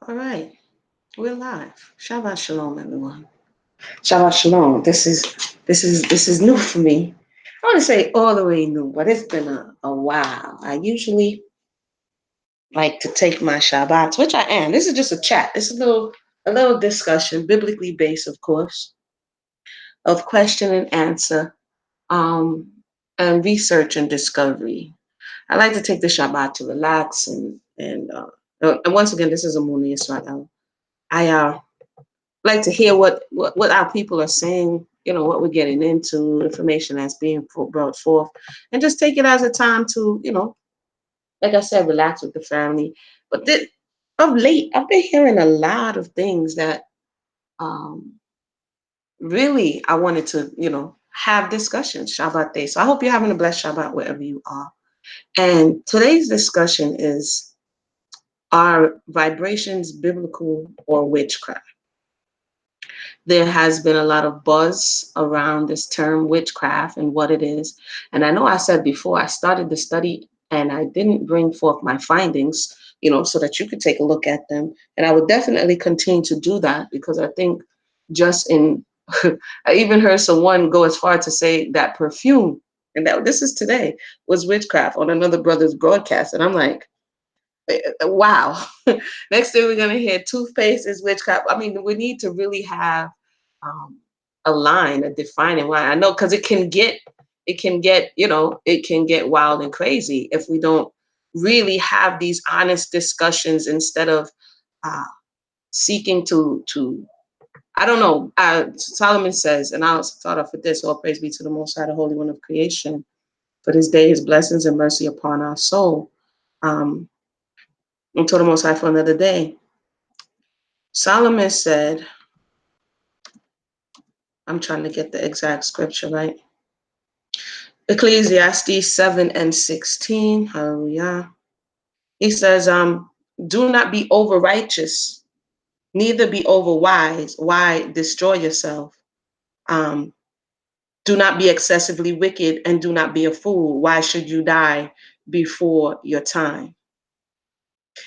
All right, we're live. Shabbat shalom, everyone. Shabbat shalom. This is new for me. I want to say all the way new, but it's been a while. I usually like to take my Shabbats, which I am. This is just a chat. This is a little discussion, biblically based, of course, of question and answer, um, and research and discovery. I like to take the Shabbat to relax and once again, this is a Muni Israel. I like to hear what our people are saying, what we're getting into, information that's being brought forth, and just take it as a time to, like I said, relax with the family. But of late, I've been hearing a lot of things that um, really I wanted to, have discussions, Shabbat day. So I hope you're having a blessed Shabbat wherever you are. And today's discussion is, are vibrations biblical or witchcraft? There has been a lot of buzz around this term witchcraft and what it is. And I know I said before, I started the study and I didn't bring forth my findings, so that you could take a look at them. And I would definitely continue to do that because I think just in, I even heard someone go as far to say that perfume, and that this is today, was witchcraft on another brother's broadcast. And I'm like, wow. Next thing we're gonna hear toothpaste is witchcraft. I mean, we need to really have um, a line, a defining line. I know because it can get wild and crazy if we don't really have these honest discussions instead of uh, seeking to. I don't know. Solomon says, and I'll start off with this: "All praise be to the Most High, the Holy One of creation, for this day, His blessings and mercy upon our soul." Um, and to the Most High for another day. Solomon said, I'm trying to get the exact scripture right. Ecclesiastes 7 and 16. Hallelujah. He says, do not be over righteous, neither be over wise. Why destroy yourself? Um, do not be excessively wicked and do not be a fool. Why should you die before your time?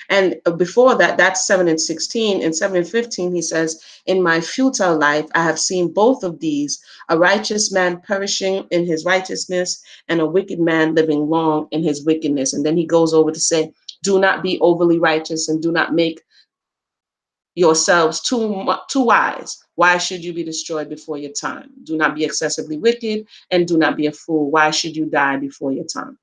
And before that, that's 7 and 16. And 7 and 15, he says, in my futile life, I have seen both of these, a righteous man perishing in his righteousness and a wicked man living long in his wickedness. And then he goes over to say, do not be overly righteous and do not make yourselves too wise. Why should you be destroyed before your time? Do not be excessively wicked and do not be a fool. Why should you die before your time?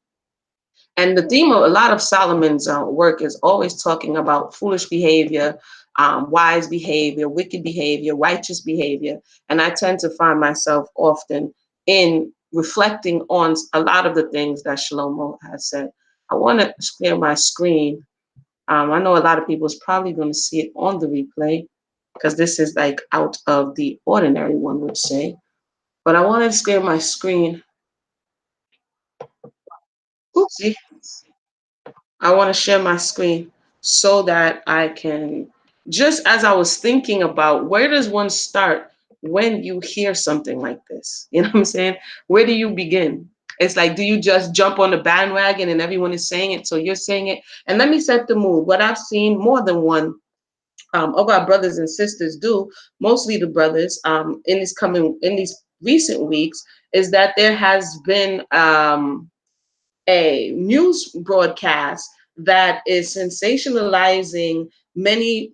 And the theme of a lot of Solomon's work is always talking about foolish behavior, wise behavior, wicked behavior, righteous behavior. And I tend to find myself often in reflecting on a lot of the things that Shlomo has said. I want to clear my screen. I know a lot of people is probably going to see it on the replay because this is like out of the ordinary, one would say. But I want to clear my screen. Oopsie. I want to share my screen so that I can, just as I was thinking about where does one start when you hear something like this? You know what I'm saying? Where do you begin? It's like, do you just jump on the bandwagon and everyone is saying it, so you're saying it? And let me set the mood. What I've seen more than one of our brothers and sisters do, mostly the brothers, in these recent weeks, is that there has been a news broadcast that is sensationalizing many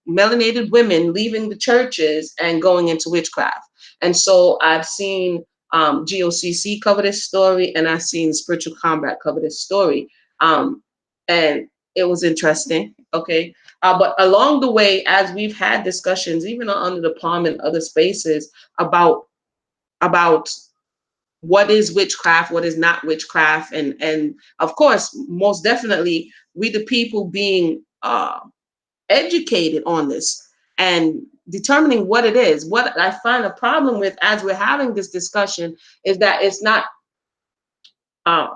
melanated women leaving the churches and going into witchcraft. And so I've seen GOCC cover this story, and I've seen Spiritual Combat cover this story. And it was interesting. Okay. But along the way, as we've had discussions, even on Under the Palm and other spaces, about what is witchcraft, what is not witchcraft, and of course, most definitely, we the people being educated on this and determining what it is. What I find a problem with as we're having this discussion is that uh,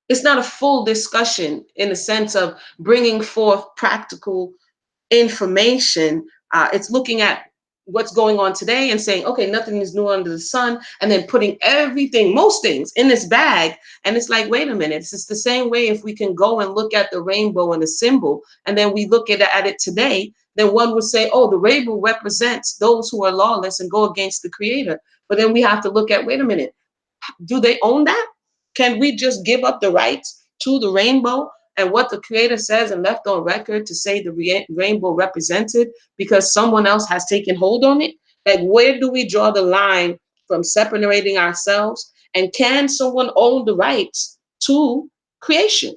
it's not a full discussion in the sense of bringing forth practical information. It's looking at what's going on today and saying, okay, nothing is new under the sun, and then putting everything, most things, in this bag. And it's like, wait a minute, it's the same way. If we can go and look at the rainbow and the symbol, and then we look at it today, then one would say, oh, the rainbow represents those who are lawless and go against the creator. But then we have to look at, wait a minute, do they own that? Can we just give up the rights to the rainbow and what the creator says and left on record to say the rainbow represented because someone else has taken hold on it? Like, where do we draw the line from separating ourselves? And can someone own the rights to creation?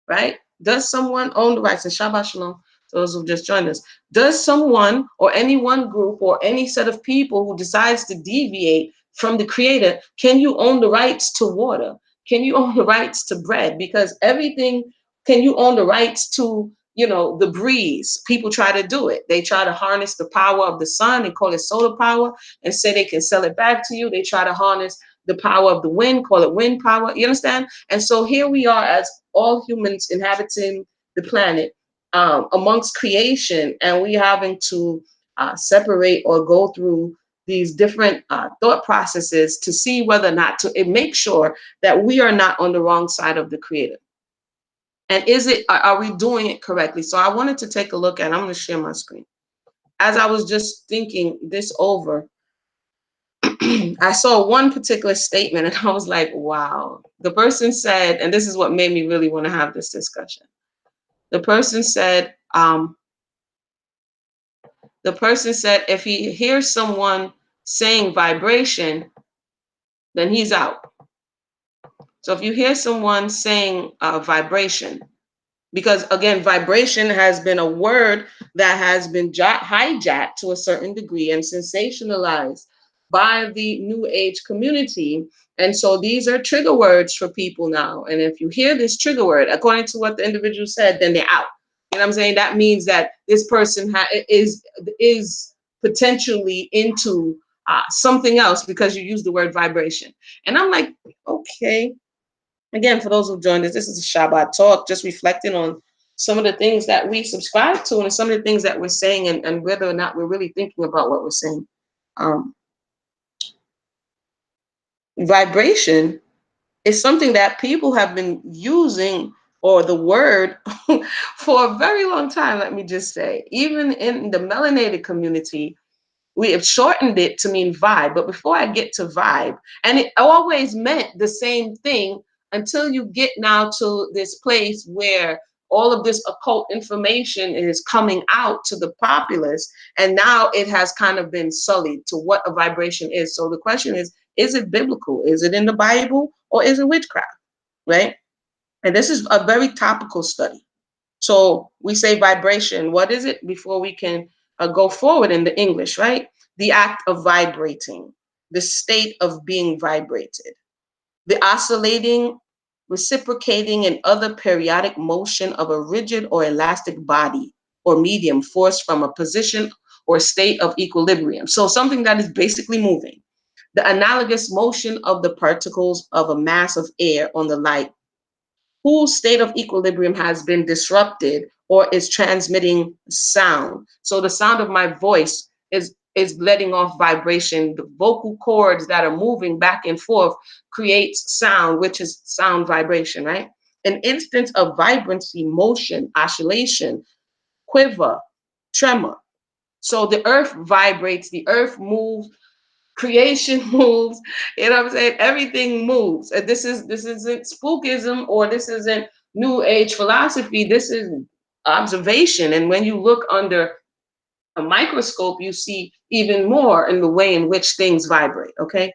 Right? Does someone own the rights? And Shabbat Shalom to those who just joined us. Does someone or any one group or any set of people who decides to deviate from the creator, can you own the rights to water? Can you own the rights to bread? Because everything, can you own the rights to, the breeze? People try to do it. They try to harness the power of the sun and call it solar power and say they can sell it back to you. They try to harness the power of the wind, call it wind power. You understand? And so here we are as all humans inhabiting the planet, amongst creation, and we having to separate or go through these different thought processes to see whether or not to make sure that we are not on the wrong side of the creator. And are we doing it correctly? So I wanted to take a look at, I'm going to share my screen. As I was just thinking this over, I saw one particular statement and I was like, wow. The person said, and this is what made me really want to have this discussion. The person said, if he hears someone saying vibration, then he's out. So if you hear someone saying vibration, because again, vibration has been a word that has been hijacked to a certain degree and sensationalized by the New Age community. And so these are trigger words for people now. And if you hear this trigger word, according to what the individual said, then they're out. You know what I'm saying? That means that this person is potentially into something else because you use the word vibration. And I'm like, okay. Again, for those who joined us, this is a Shabbat talk, just reflecting on some of the things that we subscribe to and some of the things that we're saying and whether or not we're really thinking about what we're saying. Vibration is something that people have been using, or the word, for a very long time, let me just say. Even in the melanated community, we have shortened it to mean vibe. But before I get to vibe, and it always meant the same thing until you get now to this place where all of this occult information is coming out to the populace. And now it has kind of been sullied to what a vibration is. So the question is it biblical? Is it in the Bible or is it witchcraft? Right? And this is a very topical study. So we say vibration. What is it before we can go forward in the English, right? The act of vibrating, the state of being vibrated, the oscillating, reciprocating, and other periodic motion of a rigid or elastic body or medium force from a position or state of equilibrium. So something that is basically moving. The analogous motion of the particles of a mass of air on the light whose state of equilibrium has been disrupted or is transmitting sound. So the sound of my voice is letting off vibration. The vocal cords that are moving back and forth creates sound, which is sound vibration, right? An instance of vibrancy, motion, oscillation, quiver, tremor. So the earth vibrates, the earth moves, creation moves. You know what I'm saying? Everything moves. And this isn't spookism or this isn't new age philosophy. This is observation. And when you look under a microscope, you see even more in the way in which things vibrate. Okay.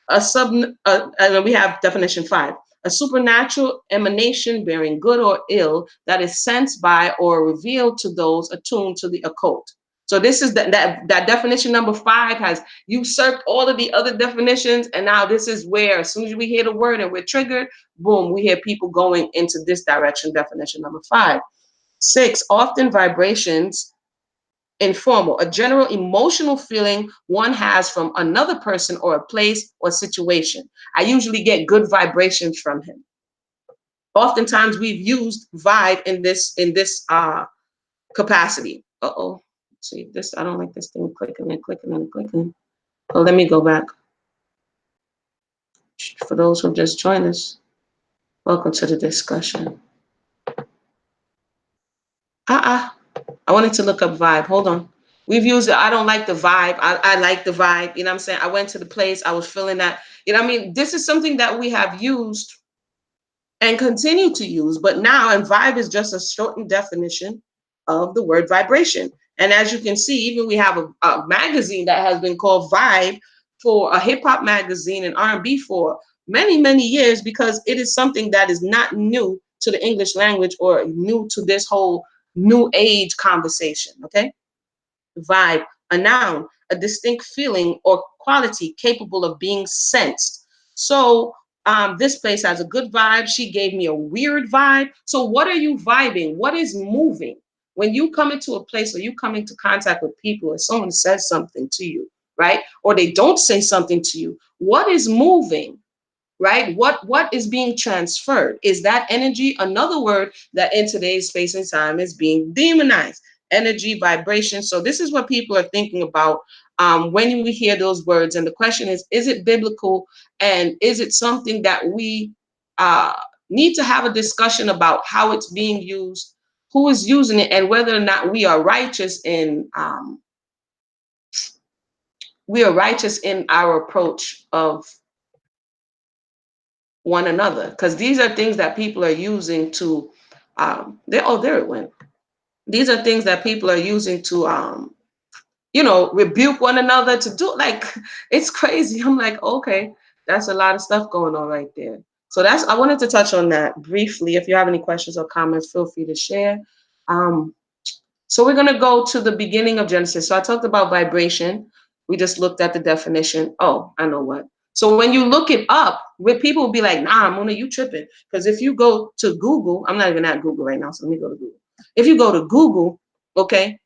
And we have definition 5. A supernatural emanation bearing good or ill that is sensed by or revealed to those attuned to the occult. So this is that definition number 5 has usurped all of the other definitions. And now this is where, as soon as we hear the word and we're triggered, boom, we hear people going into this direction, definition number 5. 6, often vibrations informal, a general emotional feeling one has from another person or a place or situation. I usually get good vibrations from him. Oftentimes we've used vibe in this capacity. Uh-oh. See this, I don't like this thing clicking and clicking and clicking. Oh, let me go back. For those who just joined us, welcome to the discussion. I wanted to look up vibe. Hold on. We've used it. I don't like the vibe. I like the vibe. You know what I'm saying? I went to the place. I was feeling that. You know what I mean? This is something that we have used and continue to use. But now, and vibe is just a shortened definition of the word vibration. And as you can see, even we have a magazine that has been called Vibe, for a hip hop magazine and R&B for many, many years, because it is something that is not new to the English language or new to this whole new age conversation. Okay. Vibe, a noun, a distinct feeling or quality capable of being sensed. So this place has a good vibe. She gave me a weird vibe. So what are you vibing? What is moving? When you come into a place or you come into contact with people or someone says something to you, right? Or they don't say something to you, what is moving? Right? What is being transferred? Is that energy? Another word that in today's space and time is being demonized. Energy, vibration. So this is what people are thinking about when we hear those words. And the question is it biblical? And is it something that we uh, need to have a discussion about how it's being used, who is using it, and whether or not we are righteous in our approach of one another, because these are things that people are using to there it went. These are things that people are using to rebuke one another, to do, like, it's crazy. I'm like, okay, that's a lot of stuff going on right there. So that's, I wanted to touch on that briefly. If you have any questions or comments, feel free to share. So we're going to go to the beginning of Genesis. So I talked about vibration. We just looked at the definition. Oh, I know what. So when you look it up, where people will be like, nah, Mona, you tripping. Because if you go to Google, I'm not even at Google right now, so let me go to Google. If you go to Google, okay,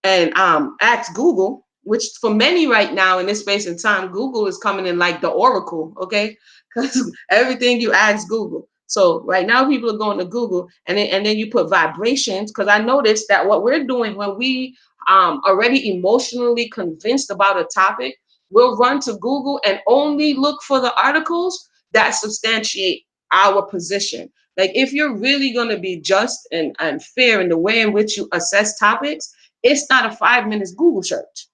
and ask Google, which for many right now in this space and time, Google is coming in like the oracle, okay? Because everything you ask Google. So right now people are going to Google, and then you put vibrations, because I noticed that what we're doing when we already emotionally convinced about a topic, we'll run to Google and only look for the articles that substantiate our position. Like, if you're really going to be just and fair in the way in which you assess topics, it's not a 5 minutes Google search.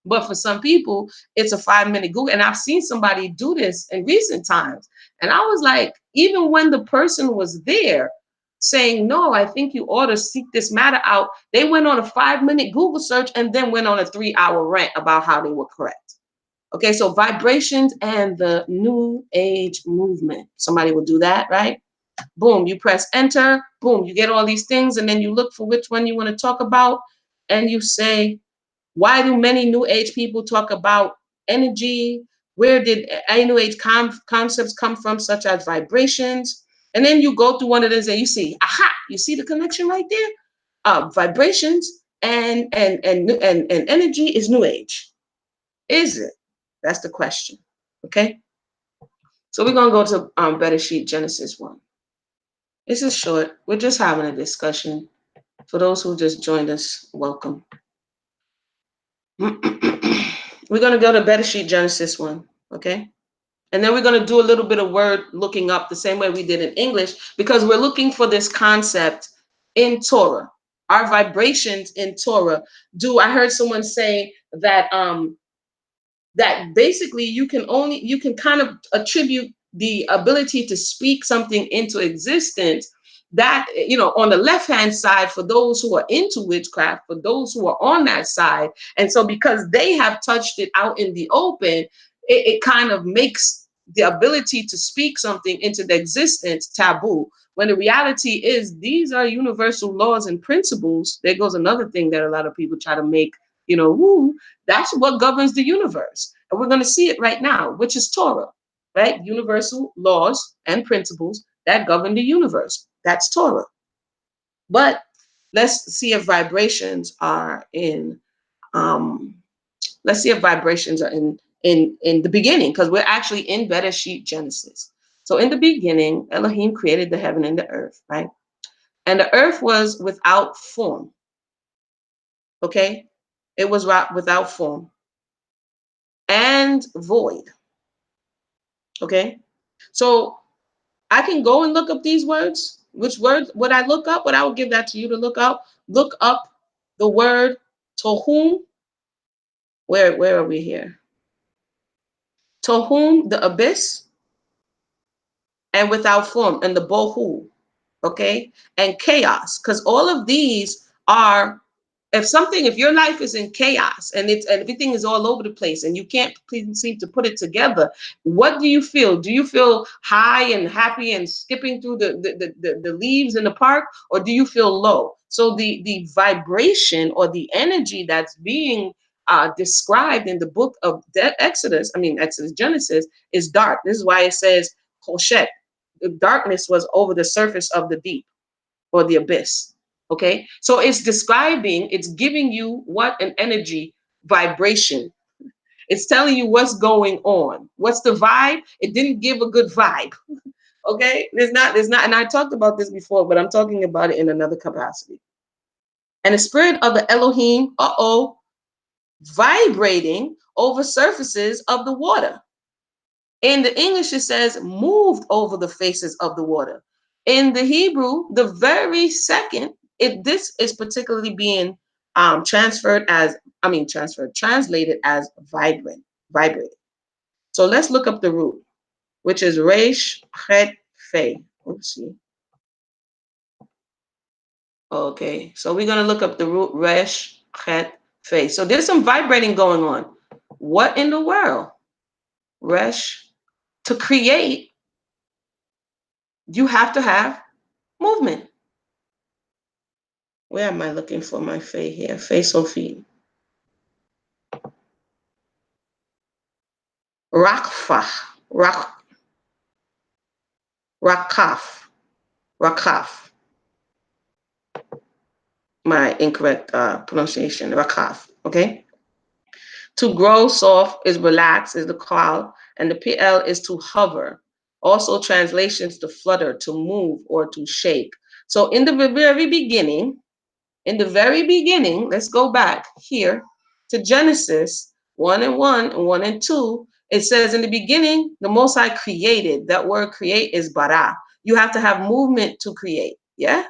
But for some people, it's a 5 minute Google. And I've seen somebody do this in recent times. And I was like, even when the person was there saying, no, I think you ought to seek this matter out, they went on a 5 minute Google search and then went on a 3 hour rant about how they were correct. Okay, so vibrations and the new age movement. Somebody will do that, right? Boom, you press enter, boom, you get all these things, and then you look for which one you want to talk about, and you say, why do many new age people talk about energy? Where did new age concepts come from, such as vibrations? And then you go through one of those and you see, aha, you see the connection right there? Vibrations and energy is new age. Is it? That's the question. Okay. So we're gonna go to Better Sheet Genesis 1. This is short. We're just having a discussion. For those who just joined us, welcome. We're going to go to Better Sheet Genesis 1, okay? And then we're going to do a little bit of word looking up the same way we did in English, because we're looking for this concept in Torah. Our vibrations in Torah. I heard someone say that basically you can kind of attribute the ability to speak something into existence, that on the left hand side, for those who are into witchcraft, for those who are on that side. And so because they have touched it out in the open, it kind of makes the ability to speak something into the existence taboo, when the reality is these are universal laws and principles. There goes another thing that a lot of people try to make, woo, that's what governs the universe. And we're going to see it right now, which is Torah, right? Universal laws and principles that govern the universe. That's Torah. But let's see if vibrations are in, let's see if vibrations are in the beginning, because we're actually in Better Sheet Genesis. So in the beginning, Elohim created the heaven and the earth, right? And the earth was without form. Okay, it was without form and void. Okay, so I can go and look up these words. Which word would I look up? What I would give that to you to look up. Look up the word tohum. Where are we here? Tohum, the abyss, and without form, and the bohu. Okay, and chaos, because all of these are, if your life is in chaos and everything is all over the place and you can't seem to put it together, what do you feel? Do you feel high and happy and skipping through the leaves in the park, or do you feel low? So the vibration or the energy that's being described in the book of Exodus, Genesis, is dark. This is why it says Hoshet. The darkness was over the surface of the deep or the abyss. Okay, so it's giving you what? An energy vibration. It's telling you what's going on. What's the vibe? It didn't give a good vibe. Okay, there's not, and I talked about this before, but I'm talking about it in another capacity. And the spirit of the Elohim, vibrating over surfaces of the water. In the English, it says moved over the faces of the water. In the Hebrew, the very second, this is particularly being translated as vibrate. So let's look up the root, which is resh chet fe. Let's see. Okay, so we're gonna look up the root resh chet fe. So there's some vibrating going on. What in the world? Resh, to create, you have to have movement. Where am I looking for my Faye here? Faye Sophie. Rakfa. Rak, Rakaf. Rakaf. My incorrect pronunciation. Rakaf. Okay. To grow soft is relax, is the call, and the PL is to hover. Also translations to flutter, to move, or to shake. So in the very beginning, let's go back here to Genesis 1 and 1 and 1 and 2. It says, in the beginning, the Most High created. That word create is bara. You have to have movement to create. Yeah?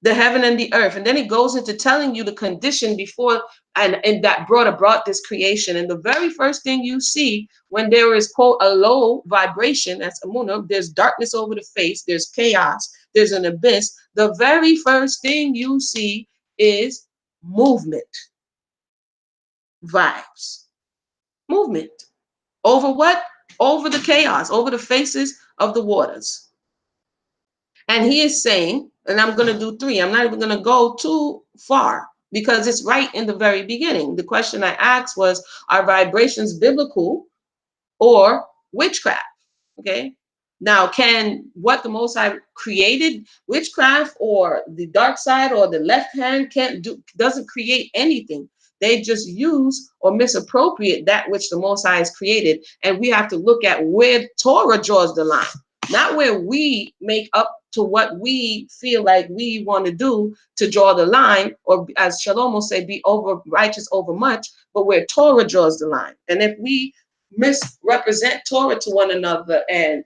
The heaven and the earth. And then it goes into telling you the condition before and that brought this creation. And the very first thing you see when there is, quote, a low vibration, that's amuna, there's darkness over the face, there's chaos, there's an abyss. The very first thing you see is movement, vibes, movement. Over what? Over the chaos, over the faces of the waters. And he is saying, and I'm going to do 3. I'm not even going to go too far because it's right in the very beginning. The question I asked was, are vibrations biblical or witchcraft? Okay. Now, can what the Most High created, witchcraft or the dark side or the left hand, doesn't create anything. They just use or misappropriate that which the Most High has created. And we have to look at where Torah draws the line, not where we make up to what we feel like we want to do to draw the line, or as Shalom will say, be over righteous over much, but where Torah draws the line. And if we misrepresent Torah to one another and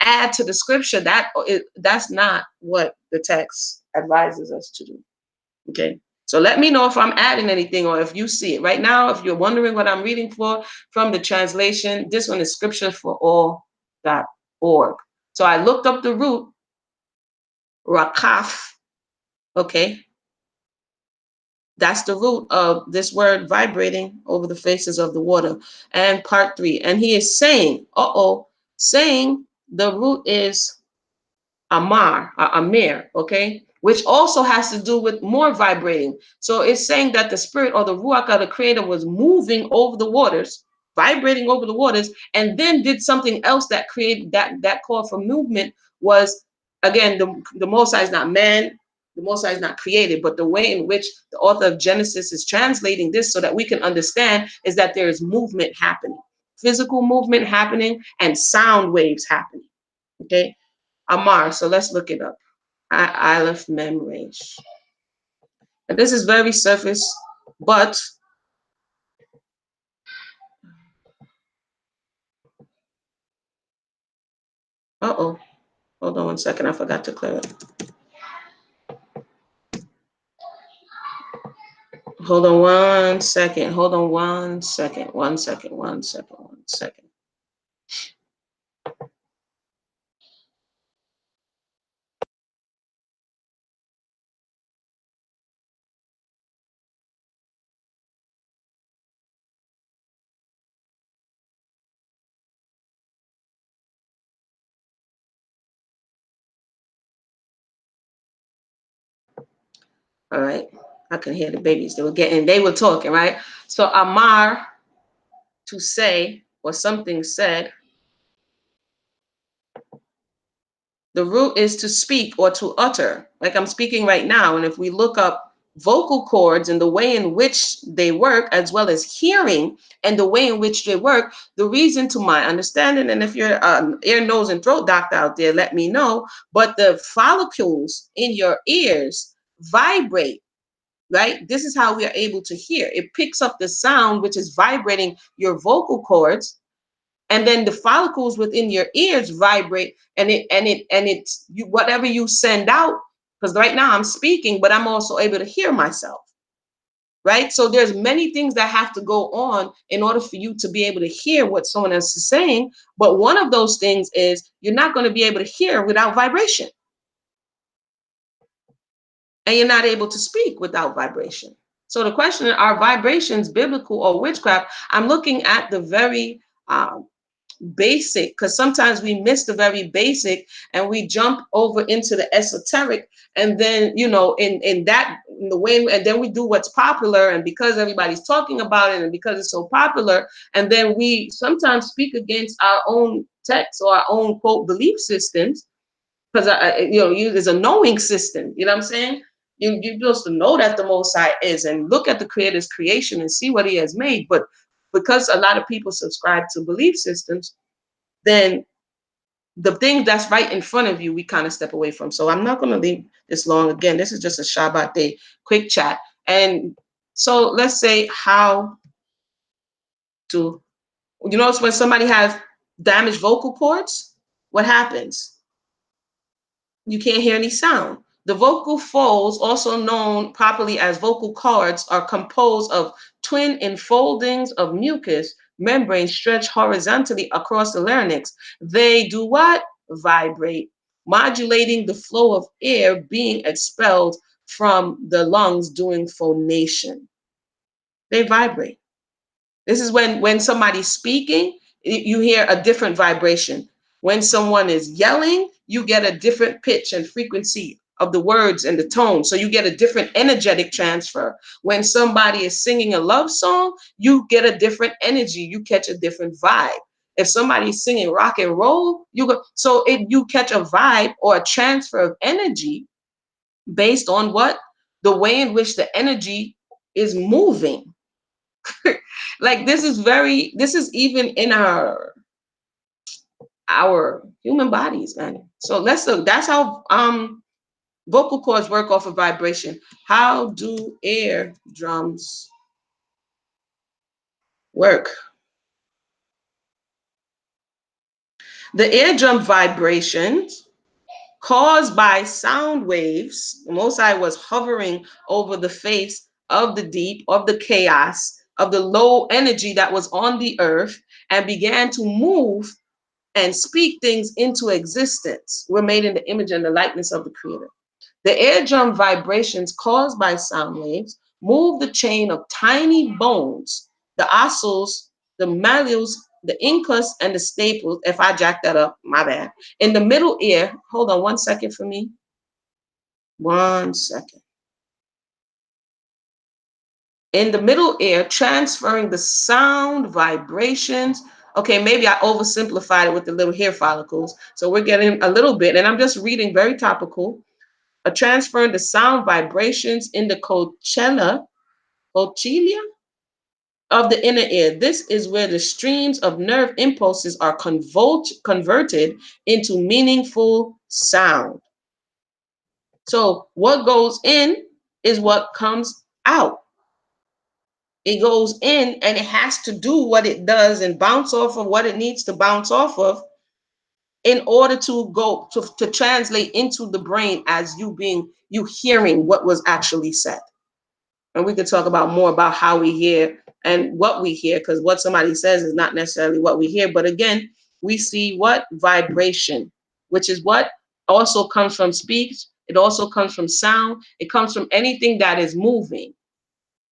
add to the scripture, that's not what the text advises us to do. Okay, so let me know if I'm adding anything or if you see it right now. If you're wondering what I'm reading from the translation, this one is scriptureforall.org. So I looked up the root rakaf. Okay, that's the root of this word, vibrating over the faces of the water. And part 3, and he is saying, saying the root is amir, okay, which also has to do with more vibrating. So it's saying that the spirit or the ruach of the creator was moving over the waters, vibrating over the waters, and then did something else that created that call for movement. Was, again, the Most High is not man, the Most High is not created, but the way in which the author of Genesis is translating this so that we can understand is that there is movement happening, physical movement happening, and sound waves happening. Okay, Amar. So let's look it up. Aleph Mem Resh. And this is very surface, but uh-oh. Hold on one second. I forgot to clear it. Hold on one second. Hold on one second. One second. One second. One second. All right. I can hear the babies. They were talking, right? So Amar to say or something said, the root is to speak or to utter, like I'm speaking right now. And if we look up vocal cords and the way in which they work, as well as hearing and the way in which they work, the reason to my understanding, and if you're an ear, nose, and throat doctor out there, let me know, but the follicles in your ears vibrate, right? This is how we are able to hear. It picks up the sound, which is vibrating your vocal cords, and then the follicles within your ears vibrate, and it's you, whatever you send out, because right now I'm speaking, but I'm also able to hear myself, right? So there's many things that have to go on in order for you to be able to hear what someone else is saying, but one of those things is you're not going to be able to hear without vibration, and you're not able to speak without vibration. So the question, are vibrations biblical or witchcraft? I'm looking at the very basic, because sometimes we miss the very basic and we jump over into the esoteric, and then in the way, and then we do what's popular, and because everybody's talking about it and because it's so popular, and then we sometimes speak against our own text or our own quote belief systems, because there's a knowing system, you know what I'm saying? You're supposed to know that the Most High is, and look at the Creator's creation and see what He has made. But because a lot of people subscribe to belief systems, then the thing that's right in front of you, we kind of step away from. So I'm not going to leave this long. Again, this is just a Shabbat day quick chat. And so let's say how to, notice when somebody has damaged vocal cords, what happens? You can't hear any sound. The vocal folds, also known properly as vocal cords, are composed of twin enfoldings of mucus membranes stretched horizontally across the larynx. They do what? Vibrate, modulating the flow of air being expelled from the lungs during phonation. They vibrate. This is when somebody's speaking, you hear a different vibration. When someone is yelling, you get a different pitch and frequency of the words and the tone. So you get a different energetic transfer. When somebody is singing a love song, you get a different energy. You catch a different vibe. If somebody's singing rock and roll, you catch a vibe or a transfer of energy based on what? The way in which the energy is moving. Like this is even in our human bodies, man. So let's look. That's how vocal cords work off of vibration. How do air drums work? The eardrum vibrations caused by sound waves. The Most High was hovering over the face of the deep, of the chaos, of the low energy that was on the earth, and began to move and speak things into existence. We're made in the image and the likeness of the Creator. The eardrum vibrations caused by sound waves move the chain of tiny bones, the osseous, the malleus, the incus, and the staples. If I jack that up, my bad. In the middle ear, hold on one second for me. 1 second. In the middle ear, transferring the sound vibrations. Okay, maybe I oversimplified it with the little hair follicles. So we're getting a little bit, and I'm just reading very topical. Transferring the sound vibrations in the cochlea of the inner ear. This is where the streams of nerve impulses are converted into meaningful sound. So what goes in is what comes out. It goes in and it has to do what it does and bounce off of what it needs to bounce off of in order to go to translate into the brain as you hearing what was actually said. And we could talk about more about how we hear and what we hear, because what somebody says is not necessarily what we hear. But again, we see what vibration, which is what also comes from speech. It also comes from sound. It comes from anything that is moving.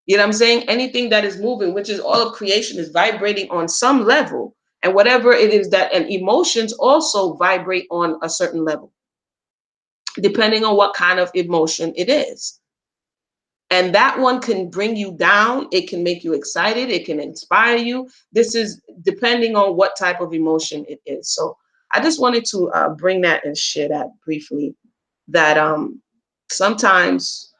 You know what I'm saying? Anything that is moving, which is all of creation, is vibrating on some level. And whatever it is that, and emotions also vibrate on a certain level, depending on what kind of emotion it is. And that one can bring you down. It can make you excited. It can inspire you. This is depending on what type of emotion it is. So I just wanted to bring that and share that briefly. That sometimes,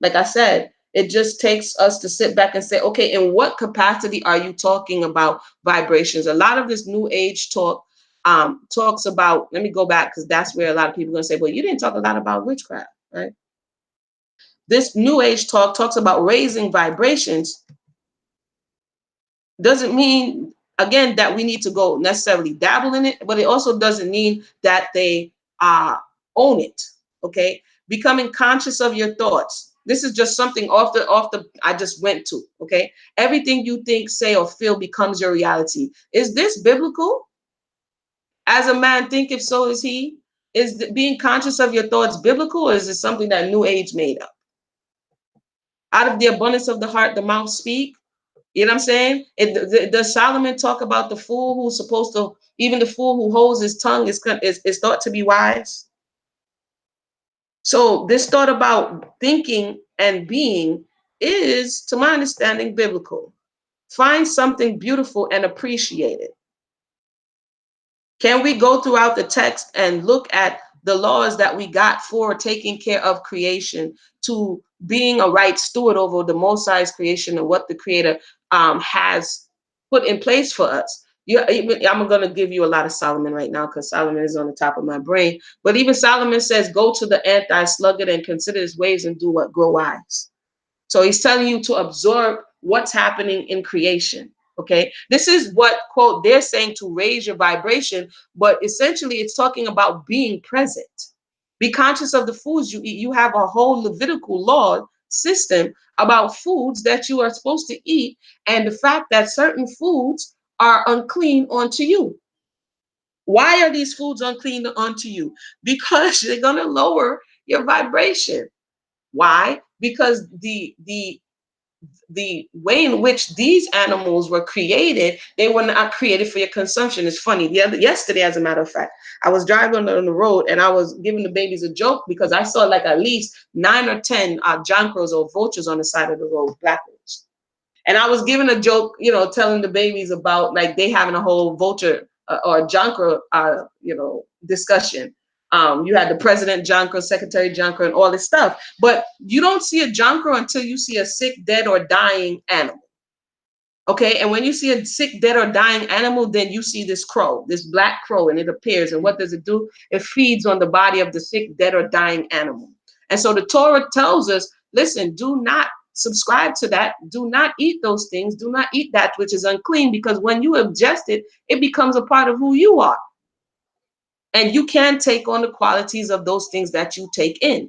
like I said, it just takes us to sit back and say, okay, in what capacity are you talking about vibrations? A lot of this new age talk talks about, let me go back, because that's where a lot of people are going to say, well, you didn't talk a lot about witchcraft, right? This new age talk talks about raising vibrations. Doesn't mean, again, that we need to go necessarily dabble in it, but it also doesn't mean that they own it. Okay, becoming conscious of your thoughts. This is just something off the I just went to. Okay, everything you think, say, or feel becomes your reality. Is this biblical? As a man thinketh, so is he. Is being conscious of your thoughts biblical, or is it something that New Age made up? Out of the abundance of the heart, the mouth speak. You know what I'm saying? Does Solomon talk about the fool who's supposed to, even the fool who holds his tongue is thought to be wise? So this thought about thinking and being is, to my understanding, biblical. Find something beautiful and appreciate it. Can we go throughout the text and look at the laws that we got for taking care of creation, to being a right steward over the Most High's creation and what the Creator has put in place for us? I'm going to give you a lot of Solomon right now because Solomon is on the top of my brain. But even Solomon says, go to the anti-sluggard and consider his ways and do what? Grow wise. So he's telling you to absorb what's happening in creation. Okay, this is what, quote, they're saying to raise your vibration, but essentially it's talking about being present. Be conscious of the foods you eat. You have a whole Levitical law system about foods that you are supposed to eat, and the fact that certain foods are unclean unto you. Why are these foods unclean unto you? Because they're going to lower your vibration. Why? Because the way in which these animals were created, they were not created for your consumption. It's funny. Yesterday, as a matter of fact, I was driving on the road and I was giving the babies a joke because I saw like at least 9 or 10 jonquils or vultures on the side of the road, black ones. And I was giving a joke, telling the babies about like they having a whole vulture or jonquil, discussion. You had the president jonquil, secretary jonquil, and all this stuff. But you don't see a jonquil until you see a sick, dead, or dying animal. Okay, and when you see a sick, dead, or dying animal, then you see this crow, this black crow, and it appears. And what does it do? It feeds on the body of the sick, dead, or dying animal. And so the Torah tells us, listen, do not subscribe to that. Do not eat those things. Do not eat that which is unclean, because when you ingest it, it becomes a part of who you are. And you can take on the qualities of those things that you take in.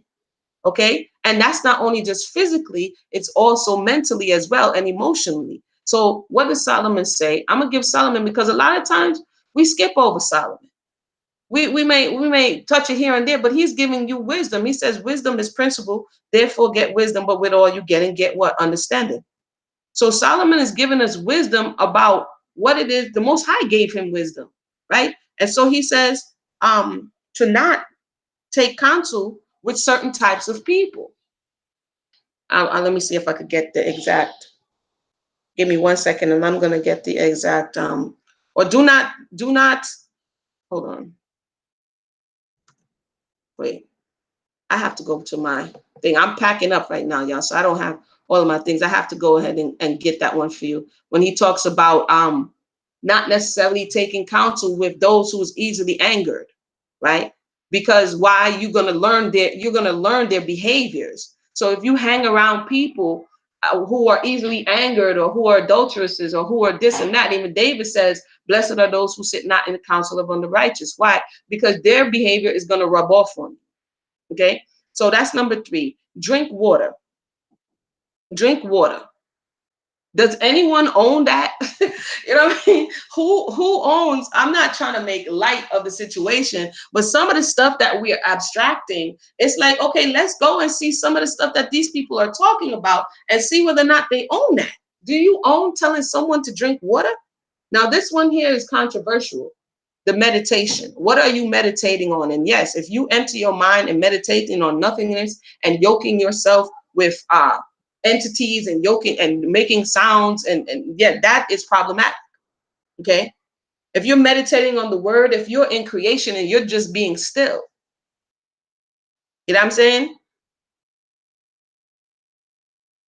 Okay. And that's not only just physically, it's also mentally as well and emotionally. So what does Solomon say? I'm gonna give Solomon, because a lot of times we skip over Solomon. We may touch it here and there, but he's giving you wisdom. He says wisdom is principle, therefore get wisdom, but with all you get and get what? Understanding. So Solomon is giving us wisdom about what it is. The Most High gave him wisdom, right? And so he says to not take counsel with certain types of people. Let me see if I could get the exact. Give me 1 second, and I'm going to get the exact. Or do not. Hold on. Wait. I have to go to my thing. I'm packing up right now, y'all, so I don't have all of my things. I have to go ahead and get that one for you. When he talks about not necessarily taking counsel with those who's easily angered, right? Because why? You're gonna learn their behaviors. So if you hang around people who are easily angered, or who are adulteresses, or who are this and that, even David says, blessed are those who sit not in the council of unrighteous. Why? Because their behavior is going to rub off on you. Okay, so that's number 3. Drink water. Drink water. Does anyone own that? You know what I mean? Who owns? I'm not trying to make light of the situation, but some of the stuff that we are abstracting, it's like, okay, let's go and see some of the stuff that these people are talking about and see whether or not they own that. Do you own telling someone to drink water? Now, this one here is controversial. The meditation. What are you meditating on? And yes, if you empty your mind and meditating on nothingness and yoking yourself with entities and yoking and making sounds, and yeah, that is problematic. Okay. If you're meditating on the word, if you're in creation and you're just being still, you know what I'm saying?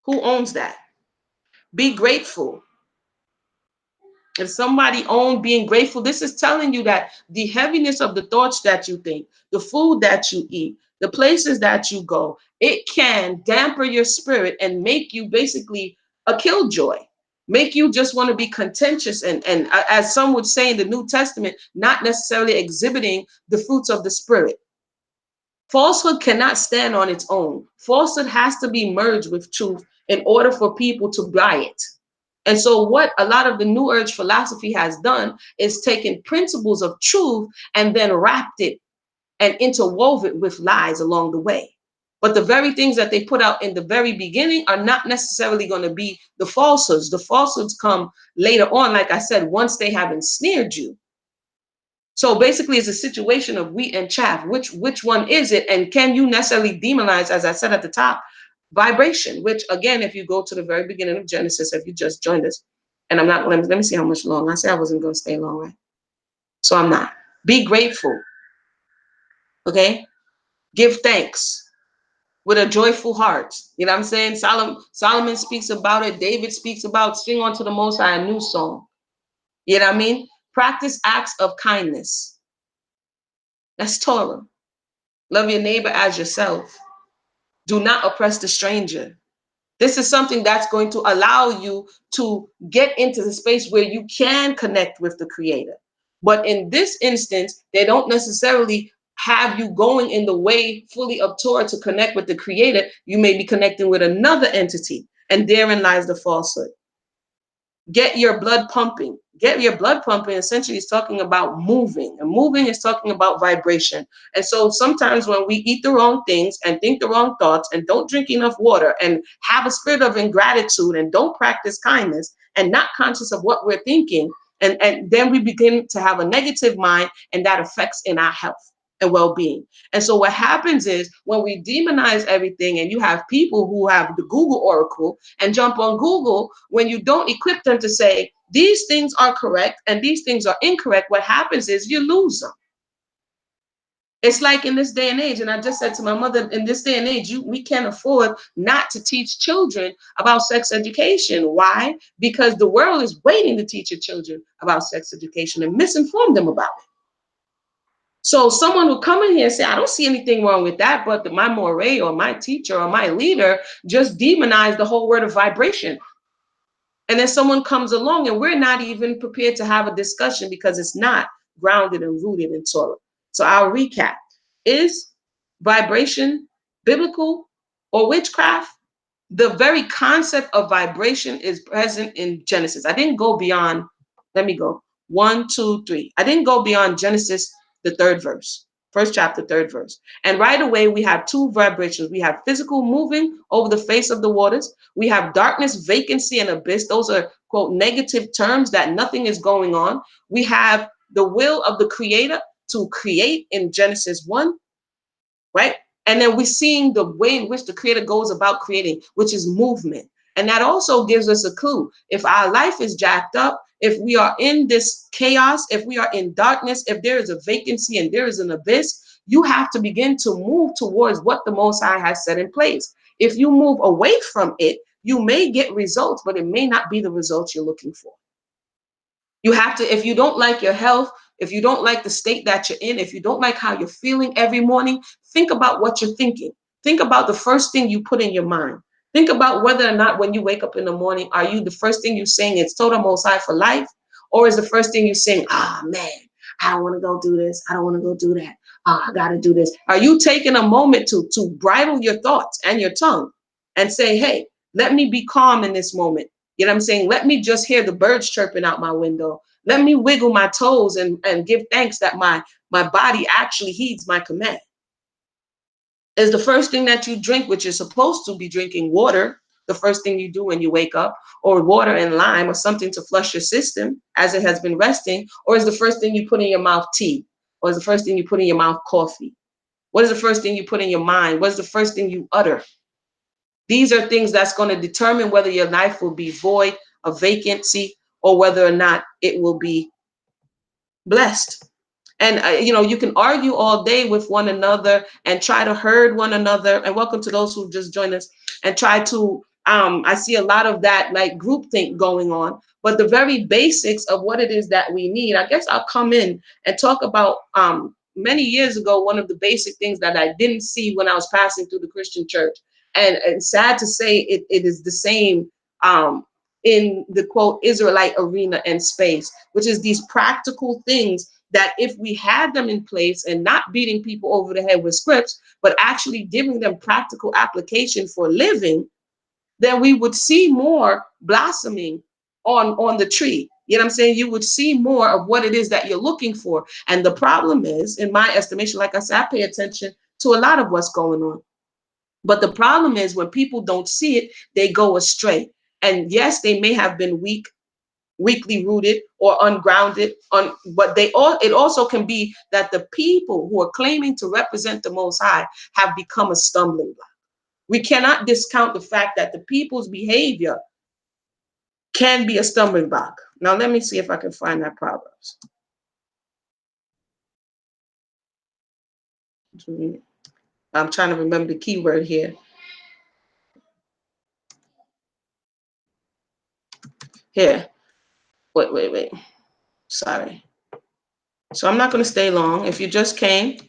Who owns that? Be grateful. If somebody owned being grateful, this is telling you that the heaviness of the thoughts that you think, the food that you eat, the places that you go, it can dampen your spirit and make you basically a killjoy, make you just want to be contentious, and as some would say in the New Testament, not necessarily exhibiting the fruits of the spirit. Falsehood cannot stand on its own. Falsehood has to be merged with truth in order for people to buy it. And so what a lot of the New Age philosophy has done is taken principles of truth and then wrapped it and interwove it with lies along the way. But the very things that they put out in the very beginning are not necessarily going to be the falsehoods. The falsehoods come later on, like I said, once they have ensnared you. So basically, it's a situation of wheat and chaff. Which one is it? And can you necessarily demonize, as I said at the top, vibration? Which, again, if you go to the very beginning of Genesis, if you just joined us, and I'm not, let me see how much long. I said I wasn't going to stay long, right? So I'm not. Be grateful. Okay? Give thanks with a joyful heart. You know what I'm saying? Solomon speaks about it. David speaks about sing unto the Most High a new song. You know what I mean? Practice acts of kindness. That's Torah. Love your neighbor as yourself. Do not oppress the stranger. This is something that's going to allow you to get into the space where you can connect with the creator. But in this instance, they don't necessarily have you going in the way fully of Torah to connect with the creator. You may be connecting with another entity, and therein lies the falsehood. Get your blood pumping. Get your blood pumping essentially is talking about moving, and moving is talking about vibration. And so sometimes when we eat the wrong things and think the wrong thoughts and don't drink enough water and have a spirit of ingratitude and don't practice kindness and not conscious of what we're thinking, and then we begin to have a negative mind, and that affects in our health and well-being. And so what happens is when we demonize everything, and you have people who have the Google Oracle and jump on Google, when you don't equip them to say these things are correct and these things are incorrect, what happens is you lose them. It's like in this day and age, and I just said to my mother, in this day and age, we can't afford not to teach children about sex education. Why? Because the world is waiting to teach your children about sex education and misinform them about it. So someone will come in here and say, I don't see anything wrong with that, but my moray or my teacher or my leader just demonized the whole word of vibration. And then someone comes along and we're not even prepared to have a discussion because it's not grounded and rooted in Torah. So I'll recap. Is vibration biblical or witchcraft? The very concept of vibration is present in Genesis. I didn't go beyond, let me go, 1, 2, 3. I didn't go beyond Genesis, the 3rd verse, 1st chapter, 3rd verse. And right away, we have 2 vibrations. We have physical moving over the face of the waters. We have darkness, vacancy, and abyss. Those are, quote, negative terms that nothing is going on. We have the will of the creator to create in Genesis 1, right? And then we're seeing the way in which the creator goes about creating, which is movement. And that also gives us a clue. If our life is jacked up, if we are in this chaos, if we are in darkness, if there is a vacancy and there is an abyss, you have to begin to move towards what the Most High has set in place. If you move away from it, you may get results, but it may not be the results you're looking for. You have to, if you don't like your health, if you don't like the state that you're in, if you don't like how you're feeling every morning, think about what you're thinking. Think about the first thing you put in your mind. Think about whether or not when you wake up in the morning, are you the first thing you're saying it's total most high for life? Or is the first thing you're saying, ah, man, I don't want to go do this. I don't want to go do that. I got to do this. Are you taking a moment to bridle your thoughts and your tongue and say, hey, let me be calm in this moment. You know what I'm saying? Let me just hear the birds chirping out my window. Let me wiggle my toes and give thanks that my body actually heeds my command. Is the first thing that you drink, which you're supposed to be drinking water, the first thing you do when you wake up, or water and lime or something to flush your system as it has been resting, or is the first thing you put in your mouth tea, or is the first thing you put in your mouth coffee? What is the first thing you put in your mind? What is the first thing you utter? These are things that's going to determine whether your life will be void, a vacancy, or whether or not it will be blessed. And you can argue all day with one another and try to herd one another. And welcome to those who just joined us. And try to I see a lot of that like groupthink going on. But the very basics of what it is that we need, I guess I'll come in and talk about many years ago, one of the basic things that I didn't see when I was passing through the Christian church. And sad to say, it is the same in the quote Israelite arena and space, which is these practical things that if we had them in place and not beating people over the head with scripts, but actually giving them practical application for living, then we would see more blossoming on the tree. You know what I'm saying? You would see more of what it is that you're looking for. And the problem is, in my estimation, like I said, I pay attention to a lot of what's going on. But the problem is when people don't see it, they go astray. And yes, they may have been weakly rooted or ungrounded but it also can be that the people who are claiming to represent the Most High have become a stumbling block. We cannot discount the fact that the people's behavior can be a stumbling block. Now let me see if I can find that Proverbs. I'm trying to remember the keyword here. Here. Wait. Sorry. So I'm not going to stay long. If you just came,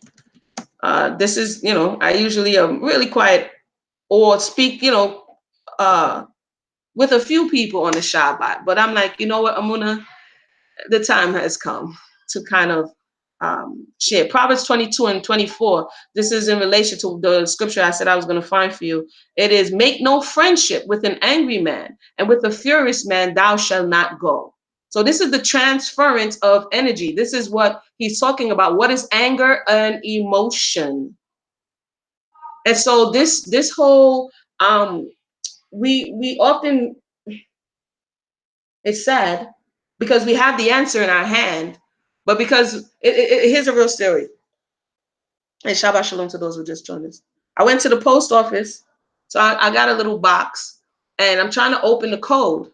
this is, I usually am really quiet or speak, with a few people on the Shabbat. But I'm like, you know what, Amuna, the time has come to kind of share. Proverbs 22 and 24. This is in relation to the scripture I said I was going to find for you. It is, make no friendship with an angry man, and with a furious man thou shalt not go. So this is the transference of energy. This is what he's talking about. What is anger? An emotion. And so this whole we often, it's sad because we have the answer in our hand, but because here's a real story. And Shabbat Shalom to those who just joined us. I went to the post office, so I got a little box, and I'm trying to open the code,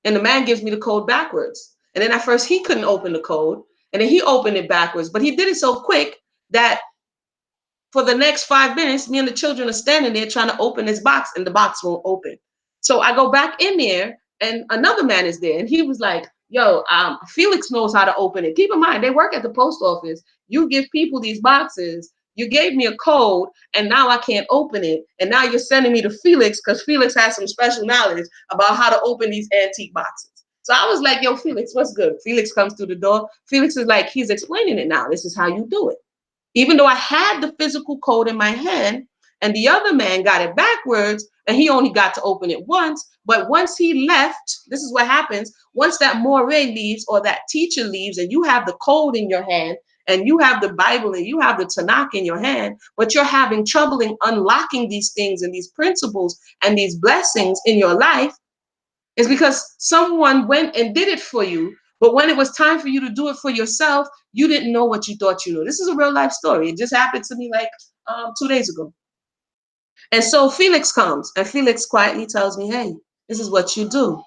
and the man gives me the code backwards. And then at first he couldn't open the code, and then he opened it backwards, but he did it so quick that for the next 5 minutes, me and the children are standing there trying to open this box, and the box won't open. So I go back in there, and another man is there, and he was like, yo, Felix knows how to open it. Keep in mind, they work at the post office. You give people these boxes. You gave me a code, and now I can't open it. And now you're sending me to Felix because Felix has some special knowledge about how to open these antique boxes. So I was like, yo, Felix, what's good? Felix comes through the door. Felix is like, he's explaining it now. This is how you do it. Even though I had the physical code in my hand, and the other man got it backwards, and he only got to open it once. But once he left, this is what happens. Once that moray leaves or that teacher leaves, and you have the code in your hand, and you have the Bible, and you have the Tanakh in your hand, but you're having trouble in unlocking these things and these principles and these blessings in your life, is because someone went and did it for you. But when it was time for you to do it for yourself, you didn't know what you thought you knew. This is a real life story. It just happened to me like 2 days ago. And so Felix comes, and Felix quietly tells me, hey, this is what you do.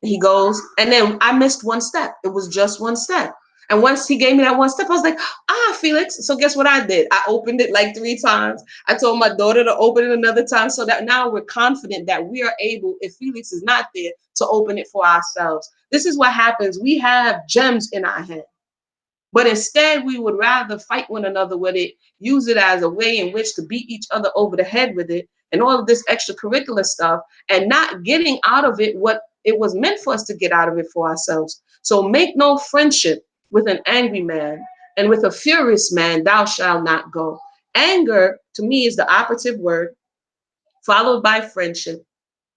He goes, and then I missed one step. It was just one step. And once he gave me that one step, I was like, Felix. So guess what I did? I opened it like 3 times. I told my daughter to open it another time so that now we're confident that we are able, if Felix is not there, to open it for ourselves. This is what happens. We have gems in our hand. But instead, we would rather fight one another with it, use it as a way in which to beat each other over the head with it, and all of this extracurricular stuff, and not getting out of it what it was meant for us to get out of it for ourselves. So make no friendship with an angry man, and with a furious man thou shalt not go. Anger, to me, is the operative word, followed by friendship.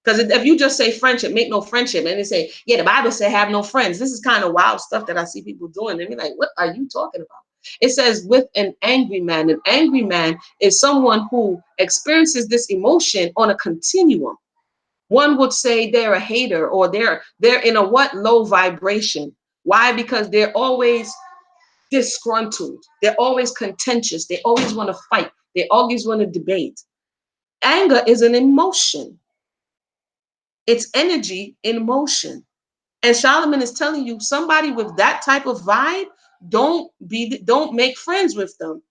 Because if you just say friendship, make no friendship, and they say, yeah, the Bible said have no friends. This is kind of wild stuff that I see people doing. And they're like, what are you talking about? It says with an angry man. An angry man is someone who experiences this emotion on a continuum. One would say they're a hater, or they're in a what? Low vibration. Why? Because they're always disgruntled. They're always contentious. They always want to fight. They always want to debate. Anger is an emotion. It's energy in motion. And Solomon is telling you, somebody with that type of vibe, don't make friends with them.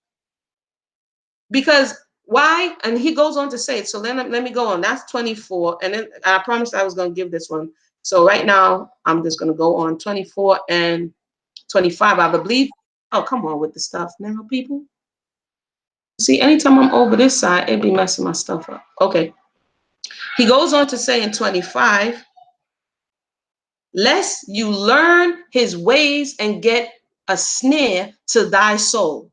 Because why? And he goes on to say it. So then let me go on. That's 24. And then I promised I was going to give this one. So right now, I'm just going to go on 24 and 25, I believe. Oh, come on with the stuff now, people. See, anytime I'm over this side, it'd be messing my stuff up. Okay. He goes on to say in 25, lest you learn his ways and get a snare to thy soul.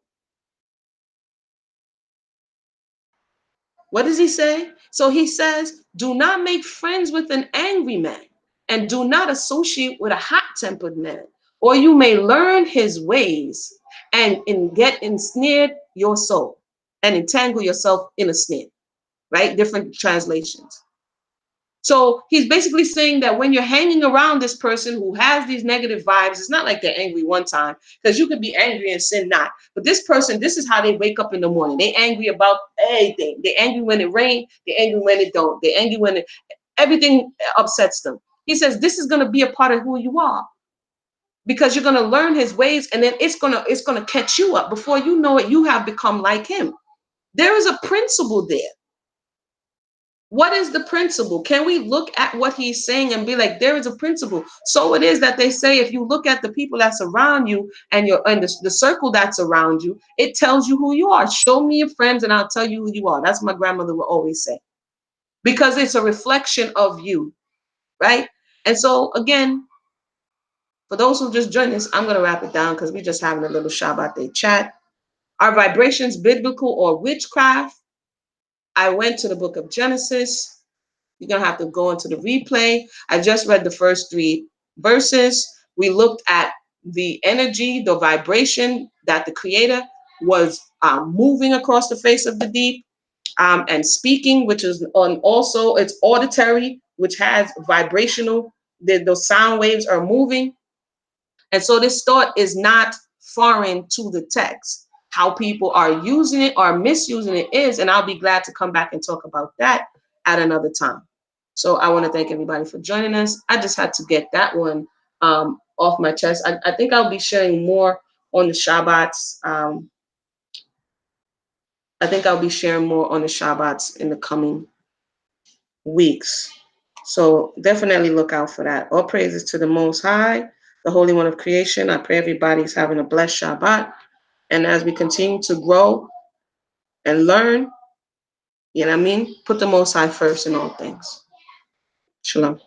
What does he say? So he says, do not make friends with an angry man, and do not associate with a hot-tempered man, or you may learn his ways and get ensnared your soul and entangle yourself in a snare, right? Different translations. So he's basically saying that when you're hanging around this person who has these negative vibes, it's not like they're angry one time, because you could be angry and sin not. But this person, this is how they wake up in the morning. They angry about everything. They angry when it rains. They angry when it don't. They angry when everything upsets them. He says this is going to be a part of who you are, because you're going to learn his ways, and then it's gonna catch you up. Before you know it, you have become like him. There is a principle there. What is the principle? Can we look at what he's saying and be like, there is a principle? So it is that they say, if you look at the people that's around you and the circle that's around you, it tells you who you are. Show me your friends and I'll tell you who you are. That's what my grandmother would always say, because it's a reflection of you, right? And so again, for those who just joined us, I'm going to wrap it down because we're just having a little Shabbat day chat. Are vibrations biblical or witchcraft? I went to the book of Genesis. You're going to have to go into the replay. I just read the first 3 verses. We looked at the energy, the vibration that the creator was moving across the face of the deep, and speaking, which is on also it's auditory, which has vibrational, those sound waves are moving. And so this thought is not foreign to the text. How people are using it or misusing it is, and I'll be glad to come back and talk about that at another time. So I want to thank everybody for joining us. I just had to get that one off my chest. I think I'll be sharing more on the Shabbats. I think I'll be sharing more on the Shabbats in the coming weeks. So definitely look out for that. All praises to the Most High, the Holy One of Creation. I pray everybody's having a blessed Shabbat. And as we continue to grow and learn, you know what I mean? Put the Most High first in all things. Shalom.